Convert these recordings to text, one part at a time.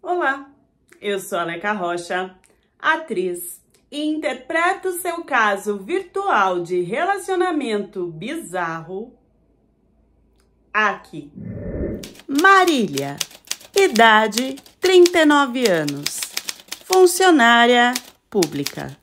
Olá, eu sou a Aleca Rocha, atriz, e interpreto seu caso virtual de relacionamento bizarro aqui. Marília, idade 39 anos, funcionária pública.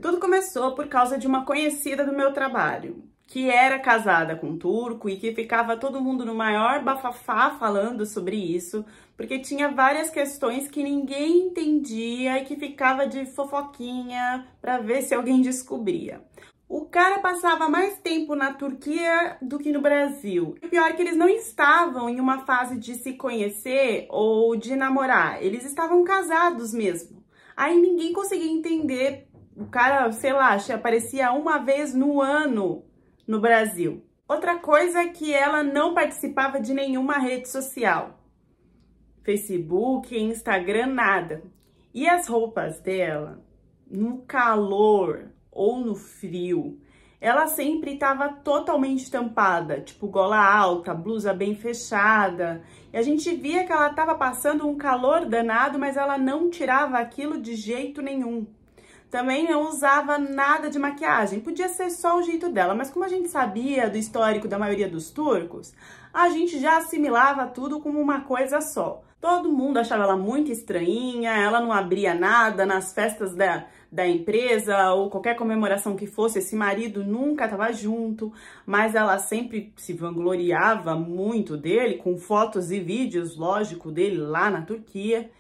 Tudo começou por causa de uma conhecida do meu trabalho, que era casada com um turco e que ficava todo mundo no maior bafafá falando sobre isso, porque tinha várias questões que ninguém entendia e que ficava de fofoquinha para ver se alguém descobria. O cara passava mais tempo na Turquia do que no Brasil. O pior é que eles não estavam em uma fase de se conhecer ou de namorar, eles estavam casados mesmo. Aí ninguém conseguia entender, o cara, sei lá, aparecia uma vez no ano no Brasil. Outra coisa é que ela não participava de nenhuma rede social. Facebook, Instagram, nada. E as roupas dela, no calor ou no frio, ela sempre estava totalmente tampada, tipo gola alta, blusa bem fechada. E a gente via que ela estava passando um calor danado, mas ela não tirava aquilo de jeito nenhum. Também não usava nada de maquiagem, podia ser só o jeito dela, mas como a gente sabia do histórico da maioria dos turcos, a gente já assimilava tudo como uma coisa só. Todo mundo achava ela muito estranhinha, ela não abria nada nas festas da empresa ou qualquer comemoração que fosse, esse marido nunca estava junto, mas ela sempre se vangloriava muito dele, com fotos e vídeos, lógico, dele lá na Turquia.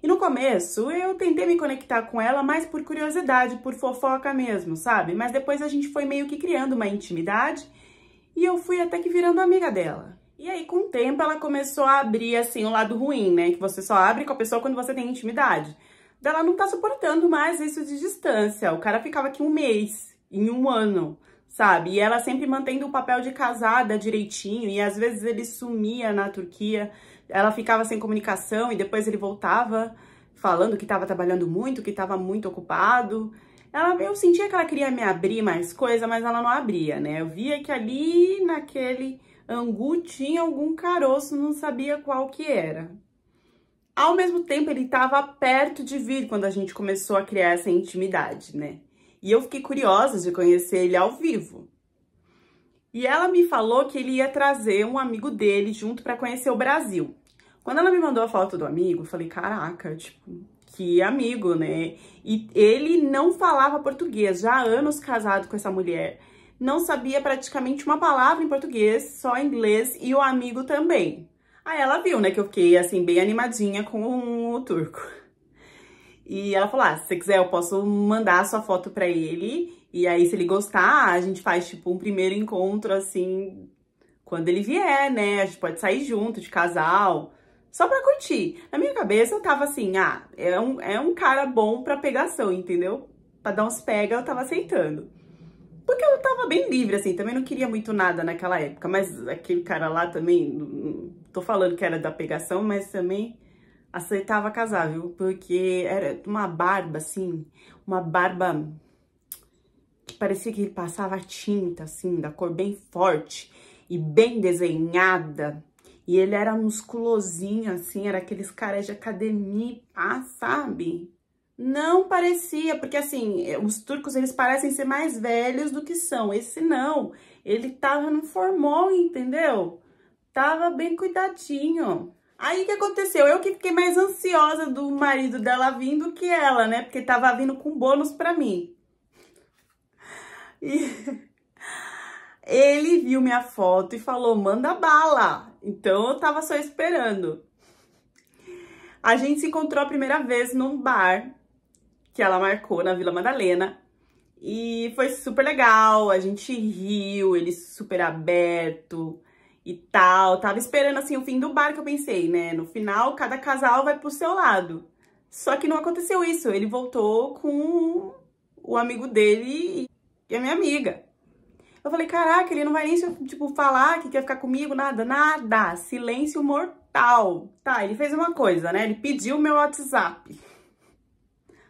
E no começo eu tentei me conectar com ela mais por curiosidade, por fofoca mesmo, sabe? Mas depois a gente foi meio que criando uma intimidade e eu fui até que virando amiga dela. E aí com o tempo ela começou a abrir assim o lado ruim, né? Que você só abre com a pessoa quando você tem intimidade. Ela não tá suportando mais isso de distância. O cara ficava aqui um mês, em um ano, sabe? E ela sempre mantendo o papel de casada direitinho e às vezes ele sumia na Turquia. Ela ficava sem comunicação e depois ele voltava falando que estava trabalhando muito, que estava muito ocupado. Eu sentia que ela queria me abrir mais coisa, mas ela não abria, né? Eu via que ali naquele angu tinha algum caroço, não sabia qual que era. Ao mesmo tempo, ele estava perto de vir quando a gente começou a criar essa intimidade, né? E eu fiquei curiosa de conhecer ele ao vivo. E ela me falou que ele ia trazer um amigo dele junto para conhecer o Brasil. Quando ela me mandou a foto do amigo, eu falei, caraca, tipo, que amigo, né? E ele não falava português, já há anos casado com essa mulher. Não sabia praticamente uma palavra em português, só inglês, e o amigo também. Aí ela viu, né, que eu fiquei, assim, bem animadinha com o turco. E ela falou, se você quiser eu posso mandar a sua foto pra ele, e aí se ele gostar, a gente faz, tipo, um primeiro encontro, assim, quando ele vier, né? A gente pode sair junto, de casal, só pra curtir. Na minha cabeça eu tava assim, é um cara bom pra pegação, entendeu? Pra dar uns pega eu tava aceitando. Porque eu tava bem livre, assim, também não queria muito nada naquela época, mas aquele cara lá também, tô falando que era da pegação, mas também aceitava casar, viu? Porque era uma barba, assim, uma barba que parecia que ele passava tinta, assim, da cor bem forte e bem desenhada. E ele era musculosinho, assim, era aqueles caras de academia, sabe? Não parecia, porque assim, os turcos, eles parecem ser mais velhos do que são. Esse não, ele não formou, entendeu? Tava bem cuidadinho. Aí o que aconteceu? Eu que fiquei mais ansiosa do marido dela vindo que ela, né? Porque tava vindo com bônus pra mim. E ele viu minha foto e falou, manda bala. Então eu tava só esperando. A gente se encontrou a primeira vez num bar que ela marcou na Vila Madalena. E foi super legal, a gente riu, ele super aberto e tal. Tava esperando, assim, o fim do bar, que eu pensei, né? No final, cada casal vai pro seu lado. Só que não aconteceu isso, ele voltou com o amigo dele e a minha amiga. Eu falei, caraca, ele não vai nem, tipo, falar que quer ficar comigo, nada, nada. Silêncio mortal. Tá, ele fez uma coisa, né? Ele pediu meu WhatsApp.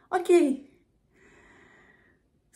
Ok.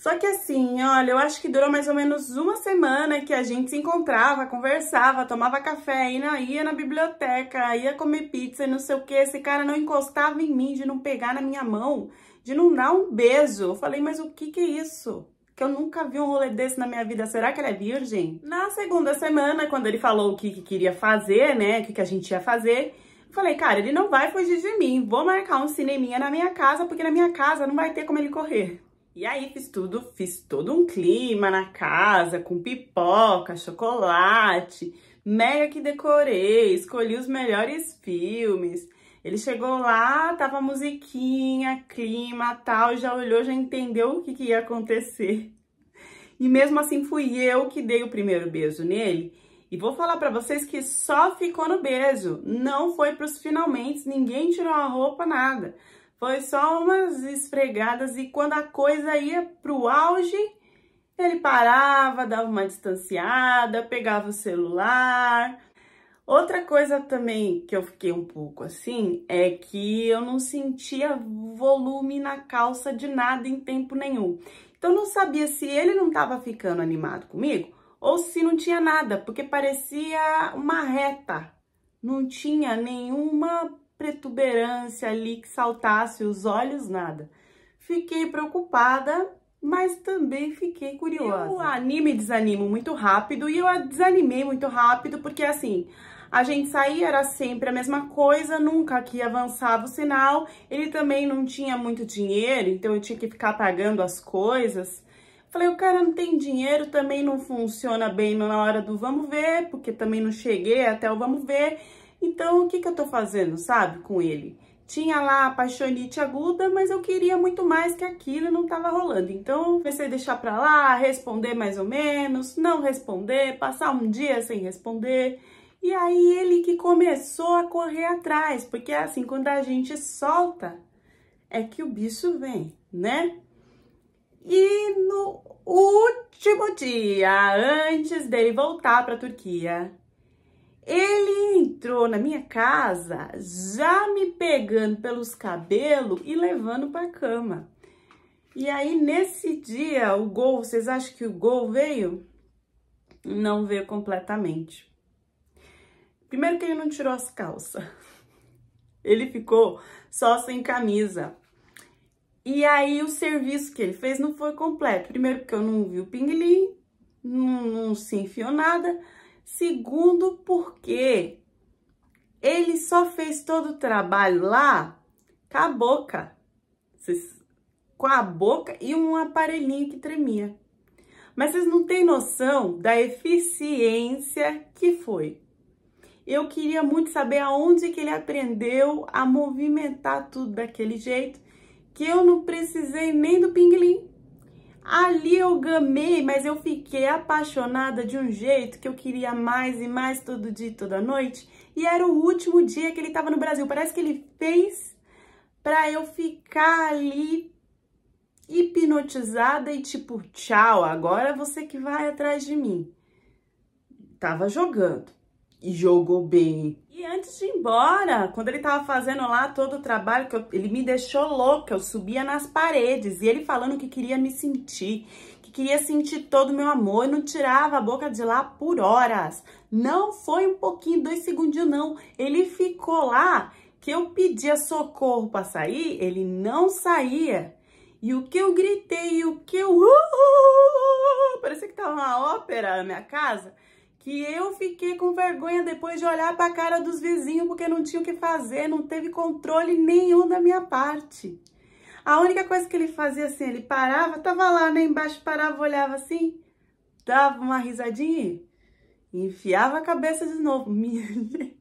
Só que assim, olha, eu acho que durou mais ou menos uma semana que a gente se encontrava, conversava, tomava café, ia na biblioteca, ia comer pizza e não sei o que. Esse cara não encostava em mim, de não pegar na minha mão, de não dar um beijo. Eu falei, mas o que é isso? Que eu nunca vi um rolê desse na minha vida. Será que ele é virgem? Na segunda semana, quando ele falou o que queria fazer, né, o que a gente ia fazer, eu falei, cara, ele não vai fugir de mim. Vou marcar um cineminha na minha casa, porque na minha casa não vai ter como ele correr. E aí fiz todo um clima na casa, com pipoca, chocolate, mega que decorei, escolhi os melhores filmes. Ele chegou lá, tava musiquinha, clima, tal, já olhou, já entendeu o que ia acontecer. E mesmo assim fui eu que dei o primeiro beijo nele. E vou falar pra vocês que só ficou no beijo, não foi pros finalmente, ninguém tirou a roupa, nada. Foi só umas esfregadas e quando a coisa ia pro auge, ele parava, dava uma distanciada, pegava o celular. Outra coisa também que eu fiquei um pouco assim, é que eu não sentia volume na calça de nada em tempo nenhum. Então eu não sabia se ele não estava ficando animado comigo ou se não tinha nada, porque parecia uma reta, não tinha nenhuma protuberância ali que saltasse os olhos, nada. Fiquei preocupada, mas também fiquei curiosa. Eu animo e desanimo muito rápido e eu desanimei muito rápido porque assim, a gente saía, era sempre a mesma coisa, nunca que avançava o sinal. Ele também não tinha muito dinheiro, então eu tinha que ficar pagando as coisas. Falei, o cara não tem dinheiro, também não funciona bem na hora do vamos ver, porque também não cheguei até o vamos ver. Então, o que eu tô fazendo, sabe, com ele? Tinha lá a paixonite aguda, mas eu queria muito mais que aquilo e não tava rolando. Então, comecei a deixar pra lá, responder mais ou menos, não responder, passar um dia sem responder. E aí, ele que começou a correr atrás, porque assim, quando a gente solta, é que o bicho vem, né? E no último dia, antes dele voltar pra Turquia, ele entrou na minha casa já me pegando pelos cabelos e levando pra cama. E aí, nesse dia, o gol, vocês acham que o gol veio? Não veio completamente. Primeiro que ele não tirou as calças. Ele ficou só sem camisa. E aí, o serviço que ele fez não foi completo. Primeiro porque eu não vi o pinguelim, não se enfiou nada. Segundo, porque ele só fez todo o trabalho lá com a boca. Com a boca e um aparelhinho que tremia. Mas vocês não têm noção da eficiência que foi. Eu queria muito saber aonde que ele aprendeu a movimentar tudo daquele jeito, que eu não precisei nem do pinguelim. Ali eu gamei, mas eu fiquei apaixonada de um jeito que eu queria mais e mais todo dia e toda noite. E era o último dia que ele estava no Brasil. Parece que ele fez pra eu ficar ali hipnotizada e tipo, tchau, agora você que vai atrás de mim. Tava jogando e jogou bem. E antes de ir embora, quando ele tava fazendo lá todo o trabalho, ele me deixou louca, eu subia nas paredes, e ele falando que queria me sentir, que queria sentir todo o meu amor, e não tirava a boca de lá por horas. Não foi um pouquinho, 2 segundinhos não, ele ficou lá, que eu pedia socorro pra sair, ele não saía. E o que eu gritei, e o que eu... parecia que tava uma ópera na minha casa, que eu fiquei com vergonha depois de olhar para a cara dos vizinhos, porque não tinha o que fazer, não teve controle nenhum da minha parte. A única coisa que ele fazia assim, ele parava, tava lá, né, embaixo, parava, olhava assim, dava uma risadinha e enfiava a cabeça de novo. Minha gente,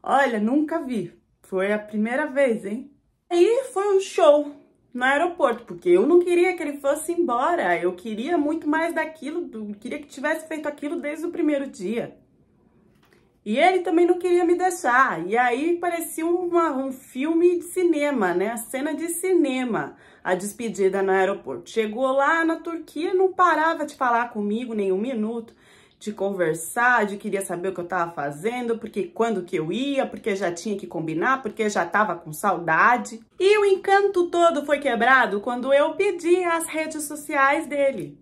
olha, nunca vi, foi a primeira vez, hein? Aí foi um show no aeroporto, porque eu não queria que ele fosse embora, eu queria muito mais daquilo, queria que tivesse feito aquilo desde o primeiro dia. E ele também não queria me deixar, e aí parecia um filme de cinema, né, a cena de cinema, a despedida no aeroporto. Chegou lá na Turquia, não parava de falar comigo nem um minuto, de conversar, de queria saber o que eu tava fazendo, porque quando que eu ia, porque já tinha que combinar, porque já tava com saudade. E o encanto todo foi quebrado quando eu pedi as redes sociais dele.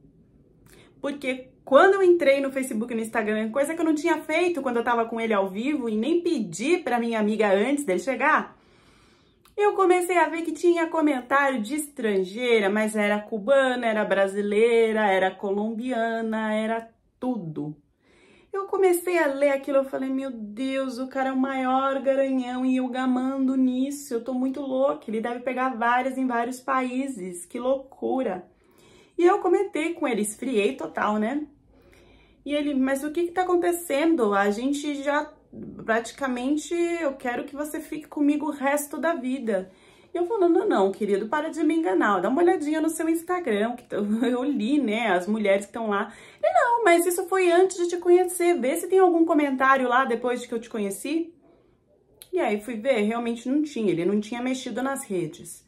Porque quando eu entrei no Facebook e no Instagram, coisa que eu não tinha feito quando eu tava com ele ao vivo e nem pedi pra minha amiga antes dele chegar, eu comecei a ver que tinha comentário de estrangeira, mas era cubana, era brasileira, era colombiana, era tudo. Eu comecei a ler aquilo, eu falei, meu Deus, o cara é o maior garanhão e eu gamando nisso, eu tô muito louca, ele deve pegar várias em vários países, que loucura. E eu comentei com ele, esfriei total, né? E ele, mas o que tá acontecendo? A gente já, praticamente, eu quero que você fique comigo o resto da vida. E eu falando, não, querido, para de me enganar, dá uma olhadinha no seu Instagram, que eu li, né, as mulheres que estão lá. E não, mas isso foi antes de te conhecer, vê se tem algum comentário lá depois de que eu te conheci. E aí fui ver, realmente não tinha, ele não tinha mexido nas redes.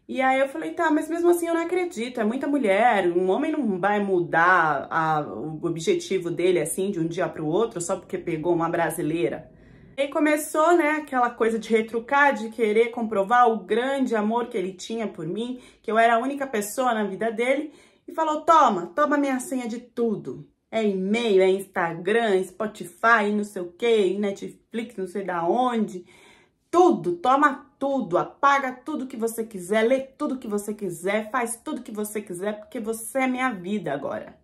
E aí eu falei, tá, mas mesmo assim eu não acredito, é muita mulher, um homem não vai mudar o objetivo dele assim de um dia para o outro só porque pegou uma brasileira. E aí começou, né, aquela coisa de retrucar, de querer comprovar o grande amor que ele tinha por mim, que eu era a única pessoa na vida dele, e falou, toma minha senha de tudo. É e-mail, é Instagram, Spotify, não sei o que, Netflix, não sei da onde. Tudo, toma tudo, apaga tudo que você quiser, lê tudo que você quiser, faz tudo que você quiser, porque você é minha vida agora.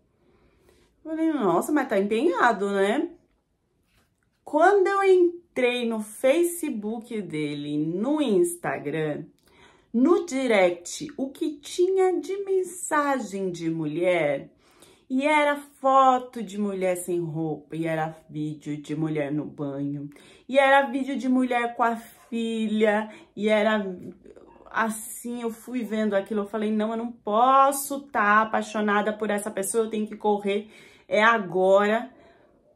Eu falei, nossa, mas tá empenhado, né? Quando eu entrei no Facebook dele, no Instagram, no direct, o que tinha de mensagem de mulher, e era foto de mulher sem roupa, e era vídeo de mulher no banho, e era vídeo de mulher com a filha, e era assim, eu fui vendo aquilo, eu falei, não, eu não posso estar apaixonada por essa pessoa, eu tenho que correr, é agora.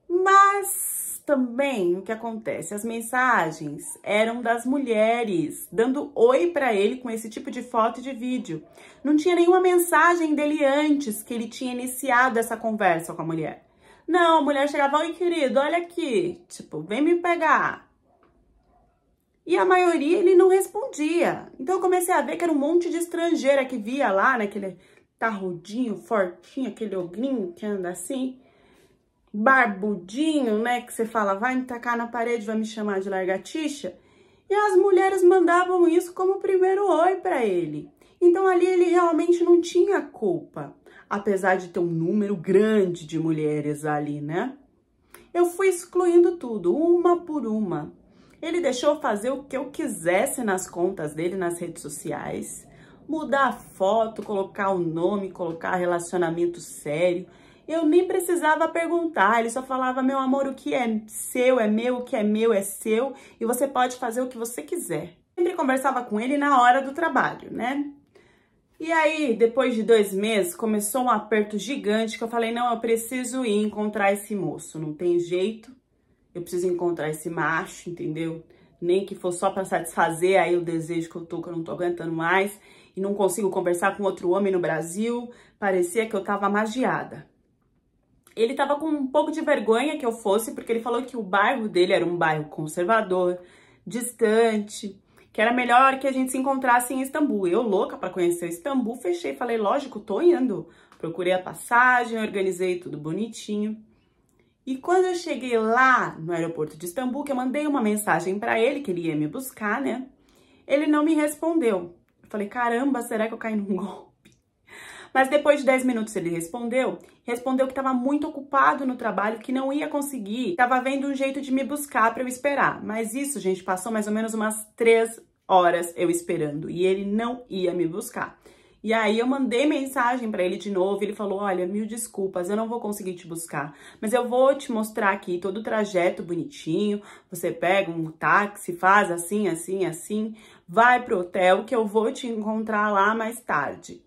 Mas também o que acontece, as mensagens eram das mulheres, dando oi pra ele com esse tipo de foto e de vídeo. Não tinha nenhuma mensagem dele antes que ele tinha iniciado essa conversa com a mulher. Não, a mulher chegava, oi querido, olha aqui, tipo, vem me pegar. E a maioria ele não respondia. Então eu comecei a ver que era um monte de estrangeira que via lá, naquele tarrudinho, fortinho, aquele ogrinho que anda assim, barbudinho, né, que você fala, vai me tacar na parede, vai me chamar de largatixa. E as mulheres mandavam isso como primeiro oi pra ele. Então ali ele realmente não tinha culpa, apesar de ter um número grande de mulheres ali, né? Eu fui excluindo tudo, uma por uma. Ele deixou fazer o que eu quisesse nas contas dele, nas redes sociais. Mudar a foto, colocar o nome, colocar relacionamento sério. Eu nem precisava perguntar, ele só falava, meu amor, o que é seu é meu, o que é meu é seu, e você pode fazer o que você quiser. Sempre conversava com ele na hora do trabalho, né? E aí, depois de 2 meses, começou um aperto gigante que eu falei, não, eu preciso ir encontrar esse moço, não tem jeito, eu preciso encontrar esse macho, entendeu? Nem que for só pra satisfazer aí o desejo que eu não tô aguentando mais, e não consigo conversar com outro homem no Brasil, parecia que eu tava magiada. Ele tava com um pouco de vergonha que eu fosse, porque ele falou que o bairro dele era um bairro conservador, distante, que era melhor que a gente se encontrasse em Istambul. Eu, louca pra conhecer Istambul, fechei, falei, lógico, tô indo. Procurei a passagem, organizei tudo bonitinho. E quando eu cheguei lá no aeroporto de Istambul, que eu mandei uma mensagem pra ele, que ele ia me buscar, né? Ele não me respondeu. Eu falei, caramba, será que eu caí num golpe? Mas depois de 10 minutos ele respondeu que estava muito ocupado no trabalho, que não ia conseguir, estava vendo um jeito de me buscar para eu esperar. Mas isso, gente, passou mais ou menos umas 3 horas eu esperando e ele não ia me buscar. E aí eu mandei mensagem para ele de novo, ele falou, olha, mil desculpas, eu não vou conseguir te buscar, mas eu vou te mostrar aqui todo o trajeto bonitinho, você pega um táxi, faz assim, assim, assim, vai pro hotel que eu vou te encontrar lá mais tarde.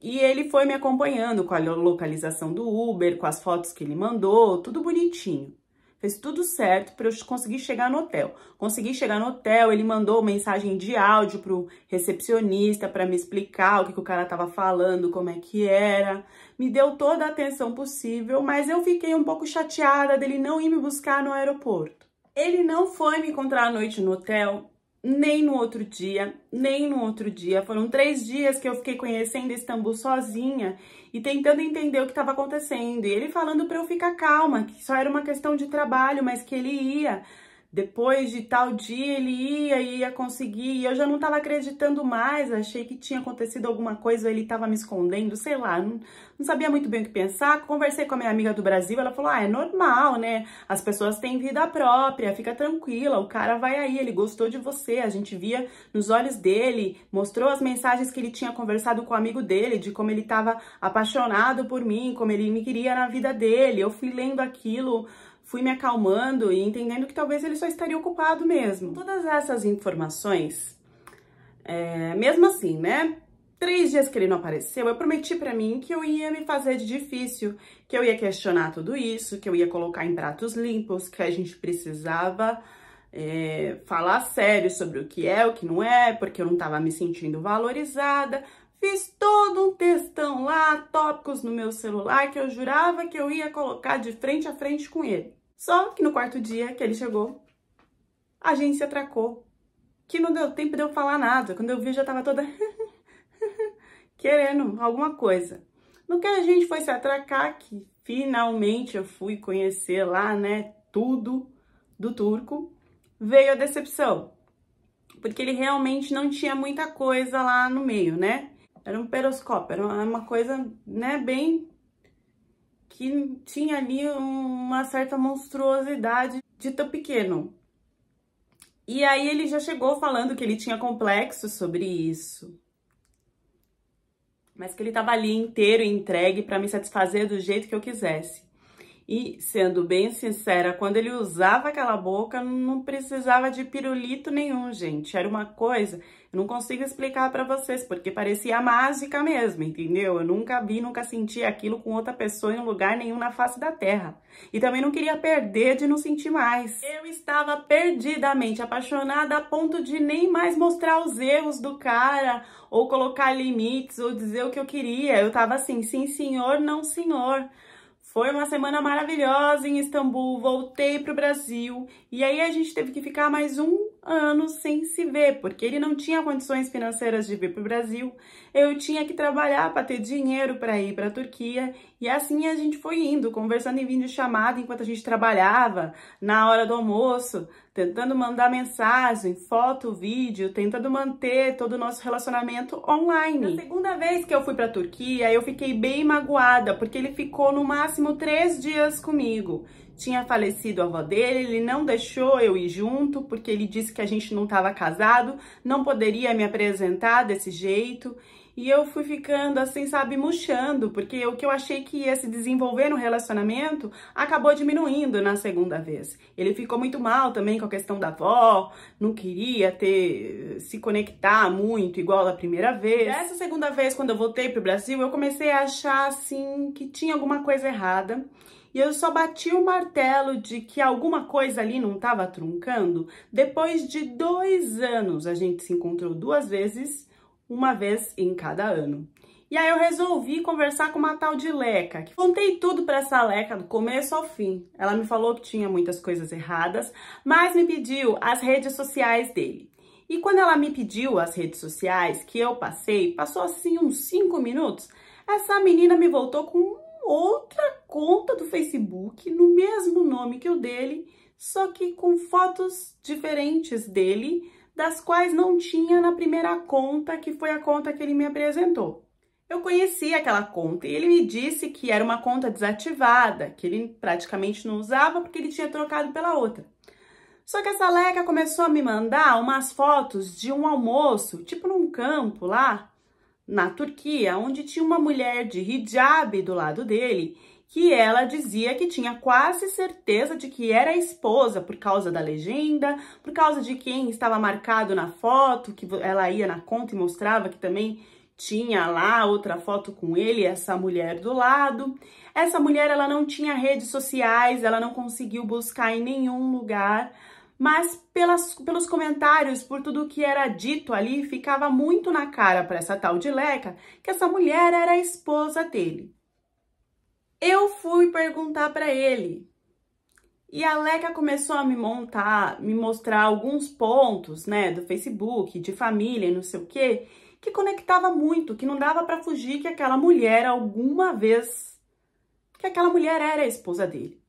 E ele foi me acompanhando com a localização do Uber, com as fotos que ele mandou, tudo bonitinho. fez tudo certo para eu conseguir chegar no hotel. Consegui chegar no hotel, ele mandou mensagem de áudio pro recepcionista para me explicar o que o cara tava falando, como é que era. Me deu toda a atenção possível, mas eu fiquei um pouco chateada dele não ir me buscar no aeroporto. Ele não foi me encontrar à noite no hotel, nem no outro dia, nem no outro dia. Foram 3 dias que eu fiquei conhecendo Istambul sozinha e tentando entender o que estava acontecendo. E ele falando para eu ficar calma, que só era uma questão de trabalho, mas que ele ia. Depois de tal dia ele ia conseguir. E eu já não estava acreditando mais, achei que tinha acontecido alguma coisa, ele estava me escondendo, sei lá, não sabia muito bem o que pensar. Conversei com a minha amiga do Brasil, ela falou, é normal, né? As pessoas têm vida própria, fica tranquila, o cara vai aí, ele gostou de você, a gente via nos olhos dele, mostrou as mensagens que ele tinha conversado com o amigo dele, de como ele estava apaixonado por mim, como ele me queria na vida dele. Eu fui lendo aquilo, fui me acalmando e entendendo que talvez ele só estaria ocupado mesmo. Todas essas informações, mesmo assim, né? 3 dias que ele não apareceu, eu prometi pra mim que eu ia me fazer de difícil, que eu ia questionar tudo isso, que eu ia colocar em pratos limpos, que a gente precisava falar sério sobre o que é, o que não é, porque eu não tava me sentindo valorizada. Fiz todo um textão lá, tópicos no meu celular, que eu jurava que eu ia colocar de frente a frente com ele. Só que no 4º dia que ele chegou, a gente se atracou. Que não deu tempo de eu falar nada. Quando eu vi, já tava toda querendo alguma coisa. No que a gente foi se atracar, que finalmente eu fui conhecer lá, né, tudo do turco, veio a decepção. Porque ele realmente não tinha muita coisa lá no meio, né? Era um periscópio, era uma coisa, né, bem... que tinha ali uma certa monstruosidade de tão pequeno. E aí ele já chegou falando que ele tinha complexo sobre isso. Mas que ele tava ali inteiro e entregue para me satisfazer do jeito que eu quisesse. E, sendo bem sincera, quando ele usava aquela boca, não precisava de pirulito nenhum, gente. Era uma coisa, eu não consigo explicar pra vocês, porque parecia mágica mesmo, entendeu? Eu nunca vi, nunca senti aquilo com outra pessoa em lugar nenhum na face da terra. E também não queria perder de não sentir mais. Eu estava perdidamente apaixonada a ponto de nem mais mostrar os erros do cara, ou colocar limites, ou dizer o que eu queria. Eu tava assim, sim senhor, não senhor. Foi uma semana maravilhosa em Istambul, voltei pro Brasil e aí a gente teve que ficar mais 1 ano sem se ver, porque ele não tinha condições financeiras de vir pro Brasil, eu tinha que trabalhar para ter dinheiro para ir para a Turquia e assim a gente foi indo, conversando em videochamada enquanto a gente trabalhava, na hora do almoço, tentando mandar mensagem, foto, vídeo, tentando manter todo o nosso relacionamento online. Na segunda vez que eu fui pra Turquia, eu fiquei bem magoada, porque ele ficou no máximo 3 dias comigo. Tinha falecido a avó dele, ele não deixou eu ir junto, porque ele disse que a gente não estava casado, não poderia me apresentar desse jeito. E eu fui ficando assim, sabe, murchando, porque o que eu achei que ia se desenvolver no relacionamento acabou diminuindo na segunda vez. Ele ficou muito mal também com a questão da avó, não queria se conectar muito igual da primeira vez. Essa segunda vez, quando eu voltei pro Brasil, eu comecei a achar assim que tinha alguma coisa errada. E eu só bati o martelo de que alguma coisa ali não estava truncando depois de 2 anos. A gente se encontrou 2 vezes, 1 vez em cada ano. E aí eu resolvi conversar com uma tal de Leca. Contei tudo para essa Leca do começo ao fim. Ela me falou que tinha muitas coisas erradas, mas me pediu as redes sociais dele. E quando ela me pediu as redes sociais que eu passou assim uns 5 minutos, essa menina me voltou com outra conta do Facebook no mesmo nome que o dele, só que com fotos diferentes dele, das quais não tinha na primeira conta, que foi a conta que ele me apresentou. Eu conheci aquela conta e ele me disse que era uma conta desativada, que ele praticamente não usava porque ele tinha trocado pela outra. Só que essa Leca começou a me mandar umas fotos de um almoço, tipo num campo lá, na Turquia, onde tinha uma mulher de hijab do lado dele, que ela dizia que tinha quase certeza de que era a esposa por causa da legenda, por causa de quem estava marcado na foto, que ela ia na conta e mostrava que também tinha lá outra foto com ele, essa mulher do lado. Essa mulher, ela não tinha redes sociais, ela não conseguiu buscar em nenhum lugar, mas pelos comentários, por tudo que era dito ali, ficava muito na cara para essa tal de Leca que essa mulher era a esposa dele. Eu fui perguntar para ele e a Leca começou a me mostrar alguns pontos, né, do Facebook, de família e não sei o quê, que conectava muito, que não dava para fugir que aquela mulher alguma vez, que aquela mulher era a esposa dele.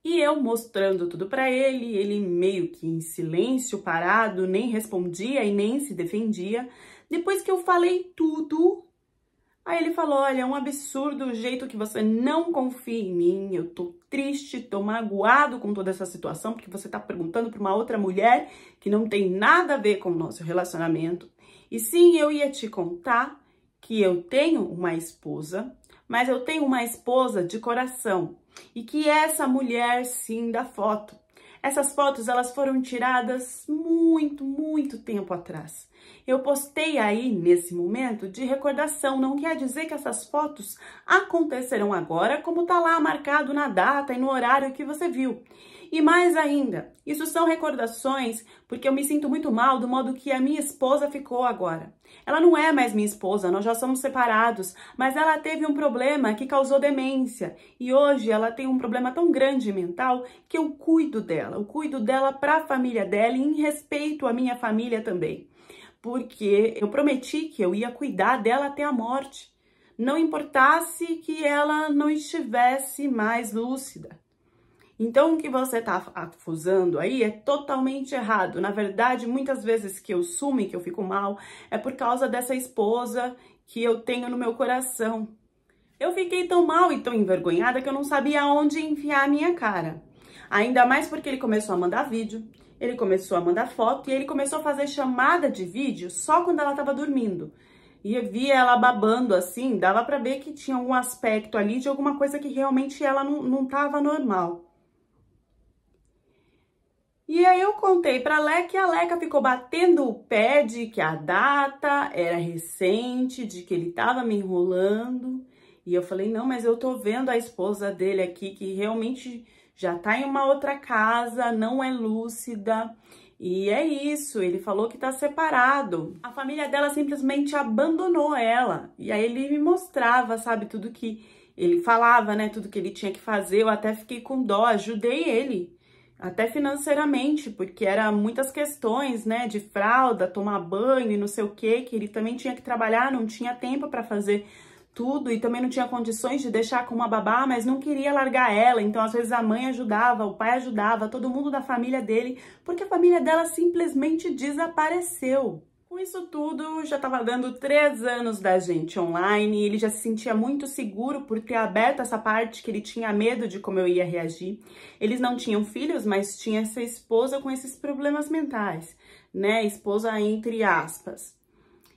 E eu mostrando tudo para ele meio que em silêncio, parado, nem respondia e nem se defendia. Depois que eu falei tudo, aí ele falou, olha, é um absurdo o jeito que você não confia em mim, eu tô triste, tô magoado com toda essa situação, porque você tá perguntando para uma outra mulher que não tem nada a ver com o nosso relacionamento. E sim, eu ia te contar que eu tenho uma esposa, mas eu tenho uma esposa de coração. E que essa mulher, sim, da foto. Essas fotos, elas foram tiradas muito tempo atrás. Eu postei aí, nesse momento, de recordação. Não quer dizer que essas fotos acontecerão agora, como tá lá marcado na data e no horário que você viu. E mais ainda, isso são recordações porque eu me sinto muito mal do modo que a minha esposa ficou agora. Ela não é mais minha esposa, nós já somos separados, mas ela teve um problema que causou demência. E hoje ela tem um problema tão grande mental que eu cuido dela para a família dela e em respeito à minha família também. Porque eu prometi que eu ia cuidar dela até a morte. Não importasse que ela não estivesse mais lúcida. Então, o que você está acusando aí é totalmente errado. Na verdade, muitas vezes que eu sumo e que eu fico mal, é por causa dessa esposa que eu tenho no meu coração. Eu fiquei tão mal e tão envergonhada que eu não sabia aonde enfiar a minha cara. Ainda mais porque ele começou a mandar vídeo, ele começou a mandar foto e ele começou a fazer chamada de vídeo só quando ela estava dormindo. E eu via ela babando assim, dava para ver que tinha algum aspecto ali de alguma coisa que realmente ela não estava normal. E aí eu contei pra Leca e a Leca ficou batendo o pé de que a data era recente, de que ele tava me enrolando. E eu falei, não, mas eu tô vendo a esposa dele aqui, que realmente já tá em uma outra casa, não é lúcida. E é isso, ele falou que tá separado. A família dela simplesmente abandonou ela. E aí ele me mostrava, sabe, tudo que ele falava, né, tudo que ele tinha que fazer. Eu até fiquei com dó, ajudei ele. Até financeiramente, porque era muitas questões, né, de fralda, tomar banho e não sei o que ele também tinha que trabalhar, não tinha tempo para fazer tudo e também não tinha condições de deixar com uma babá, mas não queria largar ela, então às vezes a mãe ajudava, o pai ajudava, todo mundo da família dele, porque a família dela simplesmente desapareceu. Com isso tudo, já estava dando 3 anos da gente online, ele já se sentia muito seguro por ter aberto essa parte que ele tinha medo de como eu ia reagir. Eles não tinham filhos, mas tinha essa esposa com esses problemas mentais, né? Esposa entre aspas.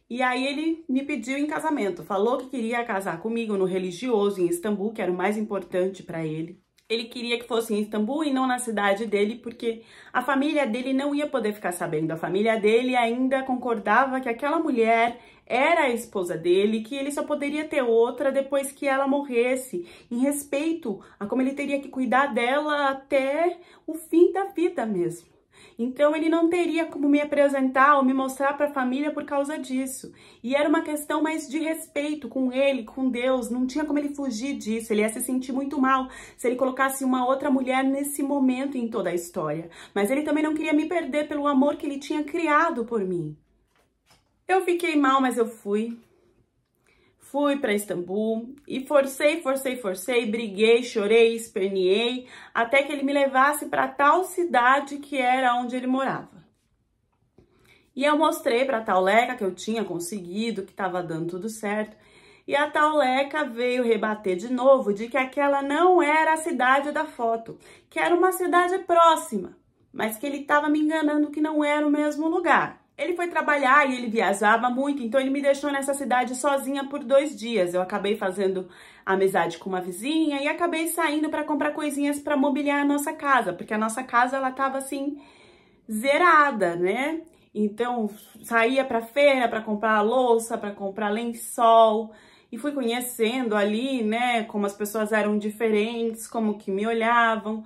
E aí ele me pediu em casamento, falou que queria casar comigo no religioso em Istambul, que era o mais importante para ele. Ele queria que fosse em Istambul e não na cidade dele, porque a família dele não ia poder ficar sabendo. A família dele ainda concordava que aquela mulher era a esposa dele, que ele só poderia ter outra depois que ela morresse, em respeito a como ele teria que cuidar dela até o fim da vida mesmo. Então ele não teria como me apresentar ou me mostrar para a família por causa disso. E era uma questão mais de respeito com ele, com Deus, não tinha como ele fugir disso, ele ia se sentir muito mal se ele colocasse uma outra mulher nesse momento em toda a história. Mas ele também não queria me perder pelo amor que ele tinha criado por mim. Eu fiquei mal, mas eu fui. Fui para Istambul e forcei, briguei, chorei, esperneei, até que ele me levasse para tal cidade que era onde ele morava. E eu mostrei para a tal Leca que eu tinha conseguido, que estava dando tudo certo. E a tal Leca veio rebater de novo de que aquela não era a cidade da foto, que era uma cidade próxima, mas que ele estava me enganando que não era o mesmo lugar. Ele foi trabalhar e ele viajava muito, então ele me deixou nessa cidade sozinha por 2 dias. Eu acabei fazendo amizade com uma vizinha e acabei saindo para comprar coisinhas para mobiliar a nossa casa, porque a nossa casa ela tava assim zerada, né? Então, saía para feira para comprar louça, para comprar lençol, e fui conhecendo ali, né, como as pessoas eram diferentes, como que me olhavam.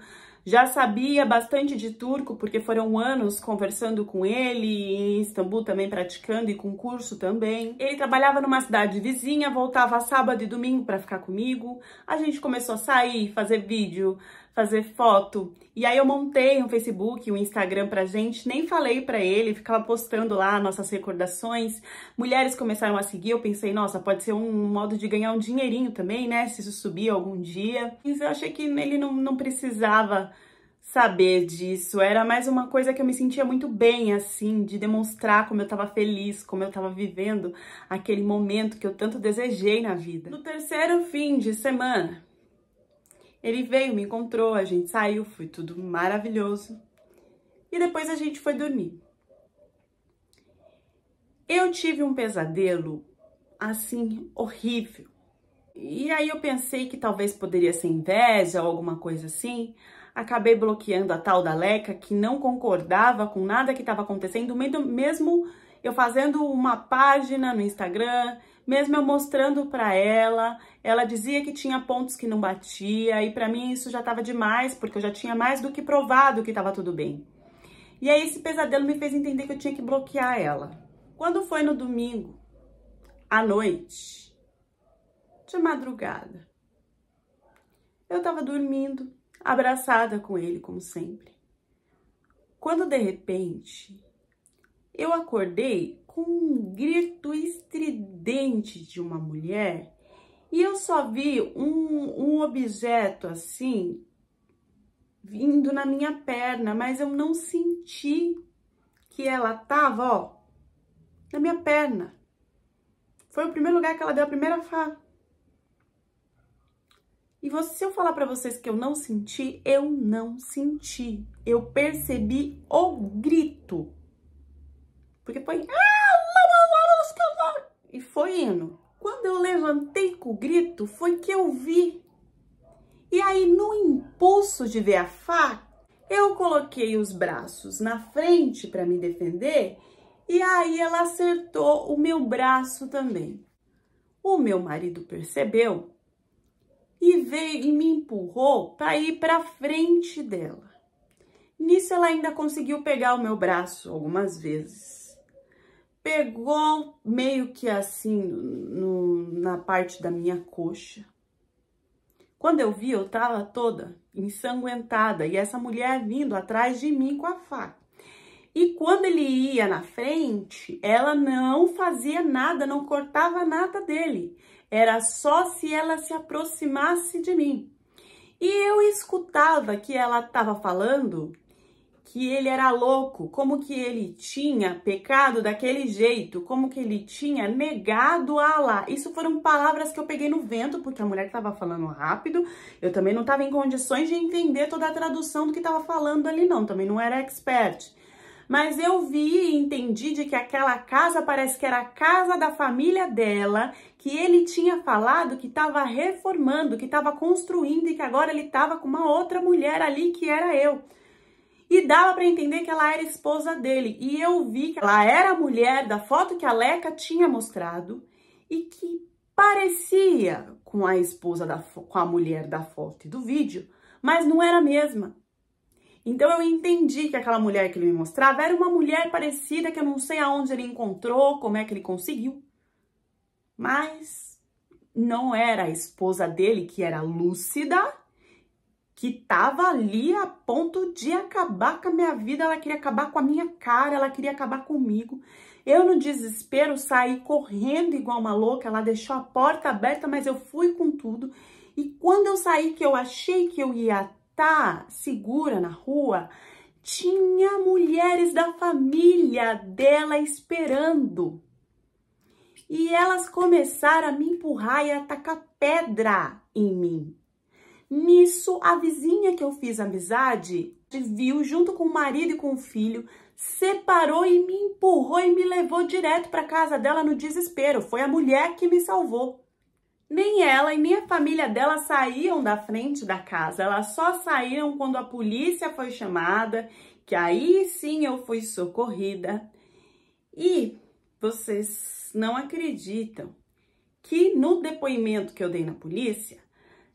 Já sabia bastante de turco, porque foram anos conversando com ele, em Istambul também praticando e com curso também. Ele trabalhava numa cidade vizinha, voltava sábado e domingo para ficar comigo. A gente começou a sair, fazer vídeo, fazer foto. E aí eu montei um Facebook, um Instagram pra gente, nem falei pra ele, ficava postando lá nossas recordações. Mulheres começaram a seguir, eu pensei, nossa, pode ser um modo de ganhar um dinheirinho também, né, se isso subir algum dia. Mas eu achei que ele não precisava saber disso, era mais uma coisa que eu me sentia muito bem, assim, de demonstrar como eu tava feliz, como eu tava vivendo aquele momento que eu tanto desejei na vida. No terceiro fim de semana, ele veio, me encontrou, a gente saiu, foi tudo maravilhoso. E depois a gente foi dormir. Eu tive um pesadelo, assim, horrível. E aí eu pensei que talvez poderia ser inveja ou alguma coisa assim. Acabei bloqueando a tal da Leca, que não concordava com nada que estava acontecendo, mesmo eu fazendo uma página no Instagram, mesmo eu mostrando para ela, ela dizia que tinha pontos que não batia, e para mim isso já estava demais, porque eu já tinha mais do que provado que estava tudo bem. E aí esse pesadelo me fez entender que eu tinha que bloquear ela. Quando foi no domingo, à noite, de madrugada, eu estava dormindo, abraçada com ele, como sempre. Quando de repente eu acordei com um grito estridente de uma mulher e eu só vi um objeto assim vindo na minha perna, mas eu não senti que ela tava, ó, na minha perna. Foi o primeiro lugar que ela deu a primeira fala. E se eu falar pra vocês que eu não senti, eu não senti. Eu percebi o grito. Porque foi... E foi indo. Quando eu levantei com o grito, foi que eu vi. E aí, no impulso de ver a faca, eu coloquei os braços na frente para me defender. E aí, ela acertou o meu braço também. O meu marido percebeu e veio e me empurrou para ir para frente dela. Nisso ela ainda conseguiu pegar o meu braço algumas vezes. Pegou meio que assim na parte da minha coxa. Quando eu vi, eu tava toda ensanguentada e essa mulher vindo atrás de mim com a faca. E quando ele ia na frente, ela não fazia nada, não cortava nada dele. Era só se ela se aproximasse de mim. E eu escutava que ela estava falando que ele era louco, como que ele tinha pecado daquele jeito, como que ele tinha negado a Allah. Isso foram palavras que eu peguei no vento, porque a mulher estava falando rápido, eu também não estava em condições de entender toda a tradução do que estava falando ali não, também não era expert. Mas eu vi e entendi de que aquela casa parece que era a casa da família dela, que ele tinha falado que estava reformando, que estava construindo e que agora ele estava com uma outra mulher ali que era eu. E dava para entender que ela era esposa dele. E eu vi que ela era a mulher da foto que a Leca tinha mostrado e que parecia com a esposa, com a mulher da foto e do vídeo, mas não era a mesma. Então eu entendi que aquela mulher que ele me mostrava era uma mulher parecida que eu não sei aonde ele encontrou, como é que ele conseguiu. Mas não era a esposa dele, que era lúcida, que tava ali a ponto de acabar com a minha vida, ela queria acabar com a minha cara, ela queria acabar comigo. Eu, no desespero, saí correndo igual uma louca, ela deixou a porta aberta, mas eu fui com tudo. E quando eu saí, que eu achei que eu ia estar segura na rua, tinha mulheres da família dela esperando. E elas começaram a me empurrar e a tacar pedra em mim. Nisso, a vizinha que eu fiz amizade viu junto com o marido e com o filho, separou e me empurrou e me levou direto para casa dela no desespero. Foi a mulher que me salvou. Nem ela e nem a família dela saíam da frente da casa. Elas só saíram quando a polícia foi chamada, que aí sim eu fui socorrida. E vocês não acreditam que no depoimento que eu dei na polícia,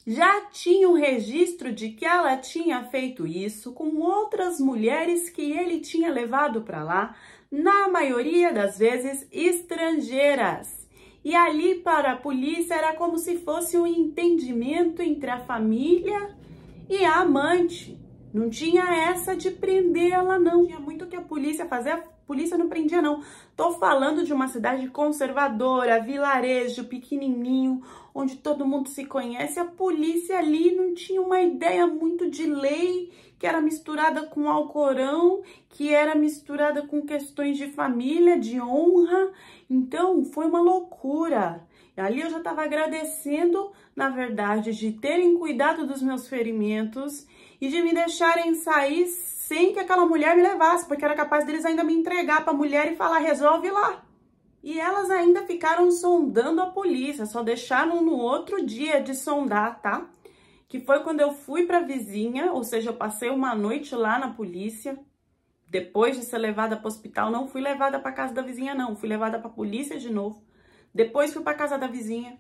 já tinha um registro de que ela tinha feito isso com outras mulheres que ele tinha levado para lá, na maioria das vezes estrangeiras. E ali para a polícia era como se fosse um entendimento entre a família e a amante. Não tinha essa de prender ela, não. Tinha muito o que a polícia fazia, a polícia não prendia, não. Tô falando de uma cidade conservadora, vilarejo, pequenininho, onde todo mundo se conhece. A polícia ali não tinha uma ideia muito de lei, que era misturada com Alcorão, que era misturada com questões de família, de honra. Então, foi uma loucura. Ali eu já estava agradecendo, na verdade, de terem cuidado dos meus ferimentos e de me deixarem sair sem que aquela mulher me levasse, porque era capaz deles ainda me entregar para a mulher e falar, resolve lá. E elas ainda ficaram sondando a polícia, só deixaram no outro dia de sondar, tá? Que foi quando eu fui para a vizinha, ou seja, eu passei uma noite lá na polícia. Depois de ser levada para o hospital, não fui levada para casa da vizinha, não. Fui levada para a polícia de novo. Depois fui para casa da vizinha.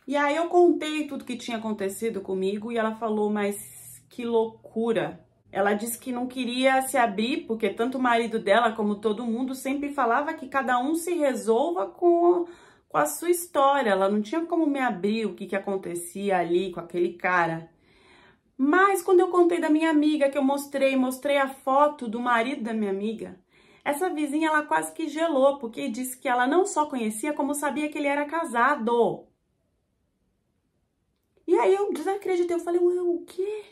E aí eu contei tudo que tinha acontecido comigo e ela falou, mas que loucura. Ela disse que não queria se abrir, porque tanto o marido dela como todo mundo sempre falava que cada um se resolva com a sua história. Ela não tinha como me abrir o que acontecia ali com aquele cara. Mas quando eu contei da minha amiga, que eu mostrei a foto do marido da minha amiga, essa vizinha, ela quase que gelou, porque disse que ela não só conhecia, como sabia que ele era casado. E aí eu desacreditei, eu falei, ué, o quê?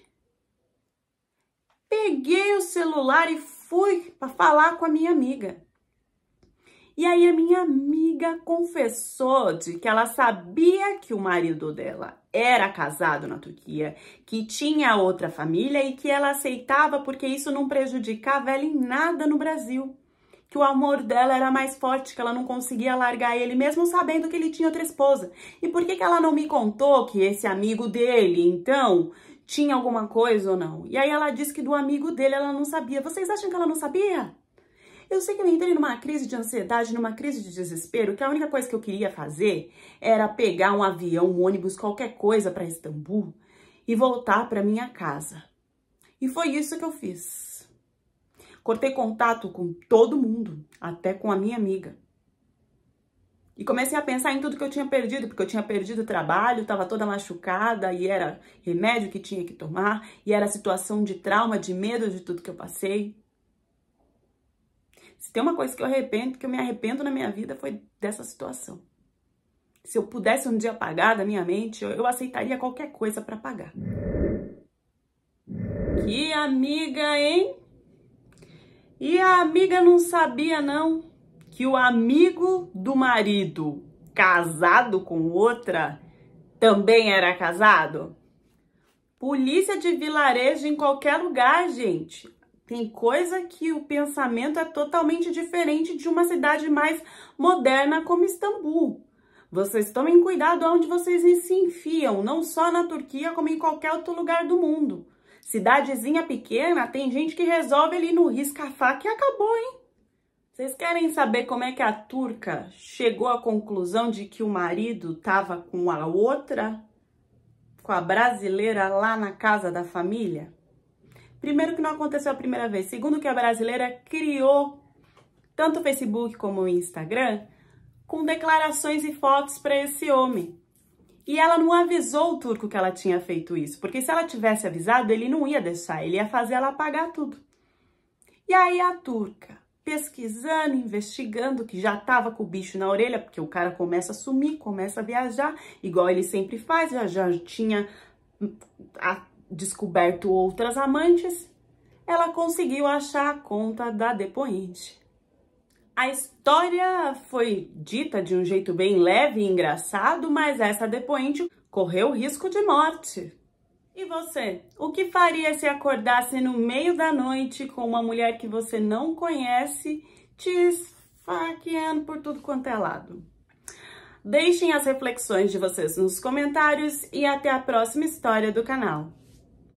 Peguei o celular e fui para falar com a minha amiga. E aí a minha amiga confessou de que ela sabia que o marido dela era casado na Turquia, que tinha outra família e que ela aceitava porque isso não prejudicava ela em nada no Brasil. Que o amor dela era mais forte, que ela não conseguia largar ele, mesmo sabendo que ele tinha outra esposa. E por que ela não me contou que esse amigo dele, então, tinha alguma coisa ou não? E aí ela disse que do amigo dele ela não sabia. Vocês acham que ela não sabia? Eu sei que eu entrei numa crise de ansiedade, numa crise de desespero, que a única coisa que eu queria fazer era pegar um avião, um ônibus, qualquer coisa para Istambul e voltar para minha casa. E foi isso que eu fiz. Cortei contato com todo mundo, até com a minha amiga. E comecei a pensar em tudo que eu tinha perdido, porque eu tinha perdido o trabalho, estava toda machucada, e era remédio que tinha que tomar, e era situação de trauma, de medo de tudo que eu passei. Se tem uma coisa que eu me arrependo na minha vida, foi dessa situação. Se eu pudesse um dia apagar da minha mente, eu aceitaria qualquer coisa para apagar. Que amiga, hein? E a amiga não sabia, não, que o amigo do marido, casado com outra, também era casado? Polícia de vilarejo em qualquer lugar, gente. Tem coisa que o pensamento é totalmente diferente de uma cidade mais moderna como Istambul. Vocês tomem cuidado onde vocês se enfiam, não só na Turquia, como em qualquer outro lugar do mundo. Cidadezinha pequena, tem gente que resolve ali no risca-faca e acabou, hein? Vocês querem saber como é que a turca chegou à conclusão de que o marido tava com a outra, com a brasileira lá na casa da família? Primeiro que não aconteceu a primeira vez. Segundo que a brasileira criou tanto o Facebook como o Instagram com declarações e fotos para esse homem. E ela não avisou o turco que ela tinha feito isso, porque se ela tivesse avisado, ele não ia deixar, ele ia fazer ela apagar tudo. E aí a turca, pesquisando, investigando, que já tava com o bicho na orelha, porque o cara começa a sumir, começa a viajar, igual ele sempre faz, já tinha descoberto outras amantes, ela conseguiu achar a conta da depoente. A história foi dita de um jeito bem leve e engraçado, mas essa depoente correu risco de morte. E você? O que faria se acordasse no meio da noite com uma mulher que você não conhece te esfaqueando por tudo quanto é lado? Deixem as reflexões de vocês nos comentários e até a próxima história do canal.